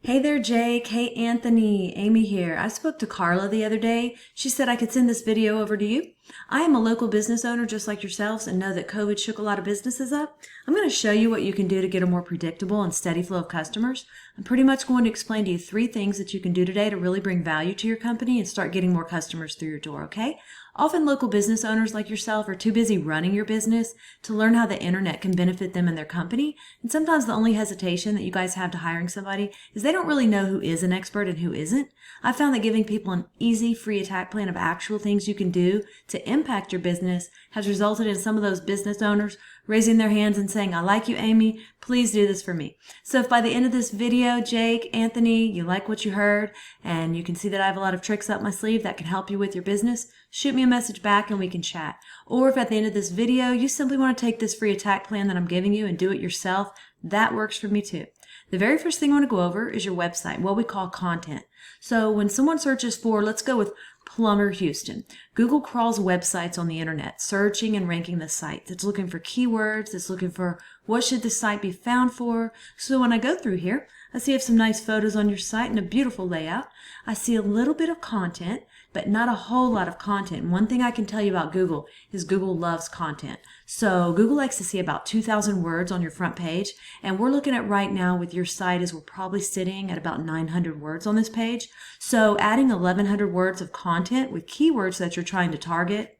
Hey there, Jake. Hey, Anthony. Amy here. I spoke to Carla the other day. She said I could send this video over to you. I am a local business owner just like yourselves and know that COVID shook a lot of businesses up. I'm going to show you what you can do to get a more predictable and steady flow of customers. I'm pretty much going to explain to you 3 things that you can do today to really bring value to your company and start getting more customers through your door, okay? Often local business owners like yourself are too busy running your business to learn how the internet can benefit them and their company. And sometimes the only hesitation that you guys have to hiring somebody is they don't really know who is an expert and who isn't. I found that giving people an easy, free attack plan of actual things you can do to impact your business has resulted in some of those business owners raising their hands and saying, I like you, Amy, please do this for me. So if by the end of this video, Jake, Anthony, you like what you heard and you can see that I have a lot of tricks up my sleeve that can help you with your business, shoot me a message back and we can chat. Or if at the end of this video, you simply want to take this free attack plan that I'm giving you and do it yourself, that works for me too. The very first thing I want to go over is your website, what we call content. So when someone searches for, let's go with Plumber Houston. Google crawls websites on the internet, searching and ranking the sites. It's looking for keywords. It's looking for what should the site be found for. So when I go through here, I see you have some nice photos on your site and a beautiful layout. I see a little bit of content, but not a whole lot of content. And one thing I can tell you about Google is Google loves content. So Google likes to see about 2,000 words on your front page. And we're looking at right now with your site is we're probably sitting at about 900 words on this page. So adding 1,100 words of content with keywords that you're trying to target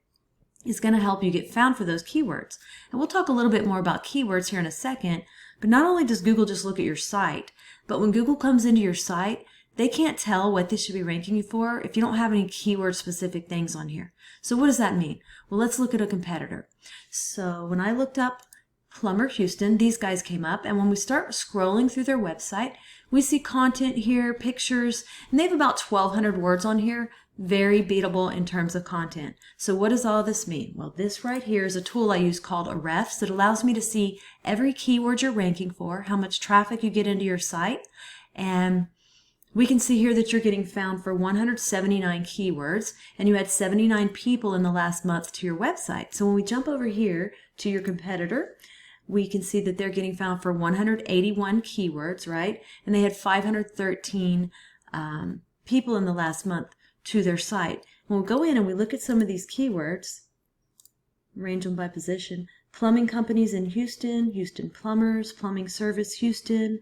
is going to help you get found for those keywords. And we'll talk a little bit more about keywords here in a second. But not only does Google just look at your site, but when Google comes into your site, they can't tell what they should be ranking you for if you don't have any keyword specific things on here. So what does that mean? Well, let's look at a competitor. So when I looked up Plumber Houston, these guys came up, and when we start scrolling through their website, we see content here, pictures, and they have about 1,200 words on here. Very beatable in terms of content. So what does all this mean? Well, this right here is a tool I use called Ahrefs that allows me to see every keyword you're ranking for, how much traffic you get into your site, and we can see here that you're getting found for 179 keywords, and you had 79 people in the last month to your website. So when we jump over here to your competitor, we can see that they're getting found for 181 keywords, right? And they had 513 people in the last month to their site. When we go in and we look at some of these keywords, range them by position, plumbing companies in Houston, Houston plumbers, plumbing service Houston.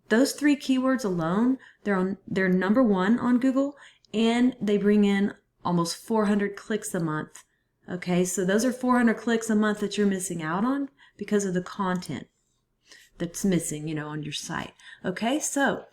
Those 3 keywords alone, they're number 1 on Google, and they bring in almost 400 clicks a month. Okay, so those are 400 clicks a month that you're missing out on because of the content that's missing, on your site. Okay, so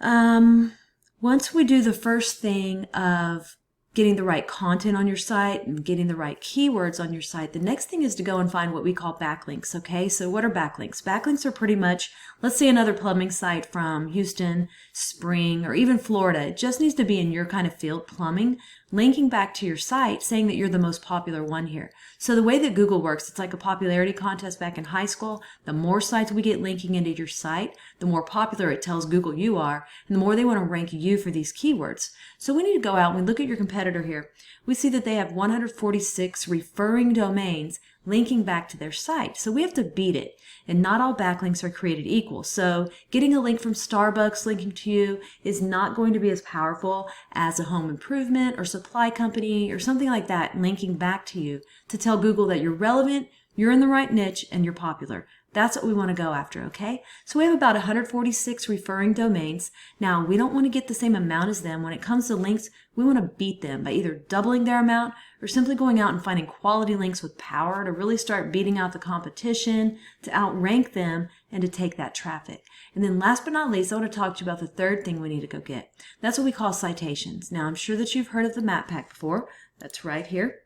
once we do the first thing of getting the right content on your site and getting the right keywords on your site, the next thing is to go and find what we call backlinks, okay? So what are backlinks? Backlinks are pretty much, let's say another plumbing site from Houston, Spring, or even Florida. It just needs to be in your kind of field, plumbing, linking back to your site, saying that you're the most popular one here. So the way that Google works, it's like a popularity contest back in high school. The more sites we get linking into your site, the more popular it tells Google you are, and the more they want to rank you for these keywords. So we need to go out and we look at your competitor here. We see that they have 146 referring domains linking back to their site. So we have to beat it. And not all backlinks are created equal. So getting a link from Starbucks linking to you is not going to be as powerful as a home improvement or supply company or something like that linking back to you to tell Google that you're relevant, you're in the right niche, and you're popular. That's what we want to go after, okay? So we have about 146 referring domains. Now, we don't want to get the same amount as them. When it comes to links, we want to beat them by either doubling their amount or simply going out and finding quality links with power to really start beating out the competition, to outrank them, and to take that traffic. And then last but not least, I want to talk to you about the third thing we need to go get. That's what we call citations. Now, I'm sure that you've heard of the map pack before. That's right here.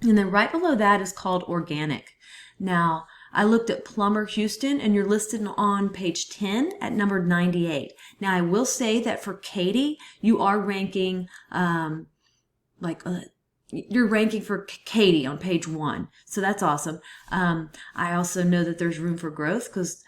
And then right below that is called organic. Now, I looked at Plumber Houston, and you're listed on page 10 at number 98. Now, I will say that for Katy, you are ranking, you're ranking for Katy on page 1. So that's awesome. I also know that there's room for growth because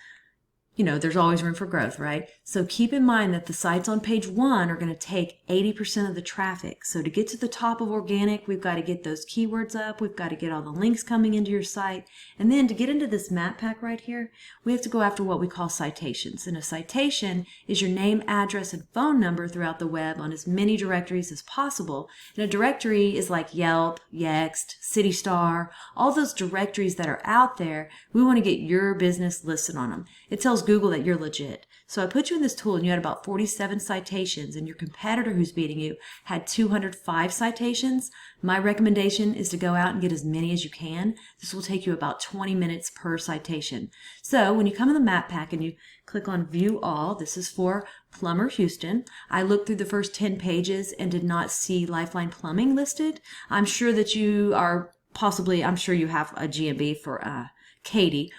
there's always room for growth, right? So keep in mind that the sites on page 1 are going to take 80% of the traffic. So to get to the top of organic, we've got to get those keywords up. We've got to get all the links coming into your site. And then to get into this map pack right here, we have to go after what we call citations. And a citation is your name, address, and phone number throughout the web on as many directories as possible. And a directory is like Yelp, Yext, CityStar, all those directories that are out there. We want to get your business listed on them. It tells Google that you're legit. So I put you in this tool and you had about 47 citations, and your competitor who's beating you had 205 citations. My recommendation is to go out and get as many as you can. This will take you about 20 minutes per citation. So when you come in the map pack and you click on View All, this is for Plumber Houston. I looked through the first 10 pages and did not see Lifeline Plumbing listed. I'm sure that you are I'm sure you have a GMB for Katie.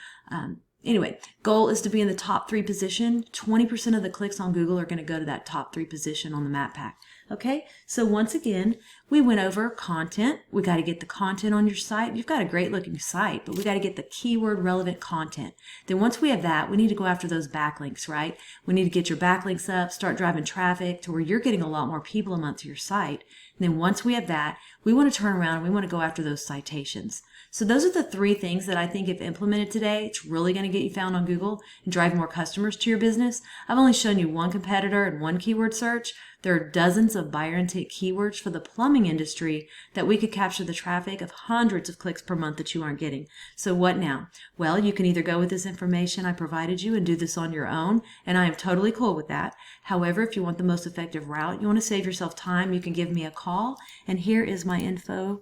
Anyway, goal is to be in the top 3 position. 20% of the clicks on Google are going to go to that top 3 position on the map pack. Okay, so once again, we went over content. We got to get the content on your site. You've got a great looking site, but we got to get the keyword relevant content. Then once we have that, we need to go after those backlinks, right? We need to get your backlinks up, start driving traffic to where you're getting a lot more people a month to your site. And then once we have that, we want to turn around and we want to go after those citations. So those are the 3 things that I think if implemented today, it's really going to get you found on Google and drive more customers to your business. I've only shown you one competitor and one keyword search. There are dozens of buyer intent keywords for the plumbing industry that we could capture the traffic of hundreds of clicks per month that you aren't getting. So what now? Well, you can either go with this information I provided you and do this on your own, and I am totally cool with that. However, if you want the most effective route, you want to save yourself time, you can give me a call, and here is my info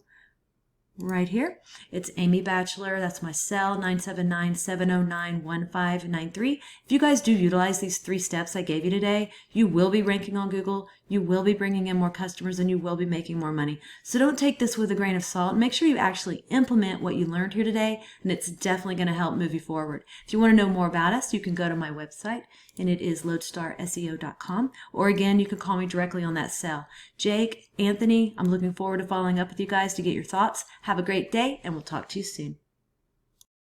right here. It's Amy Batchelor. That's my cell, 979-709-1593. If you guys do utilize these 3 steps I gave you today, you will be ranking on Google, you will be bringing in more customers, and you will be making more money. So don't take this with a grain of salt. Make sure you actually implement what you learned here today, and it's definitely going to help move you forward. If you want to know more about us, you can go to my website, and it is loadstarseo.com. Or again, you can call me directly on that cell. Jake, Anthony, I'm looking forward to following up with you guys to get your thoughts. Have a great day, and we'll talk to you soon.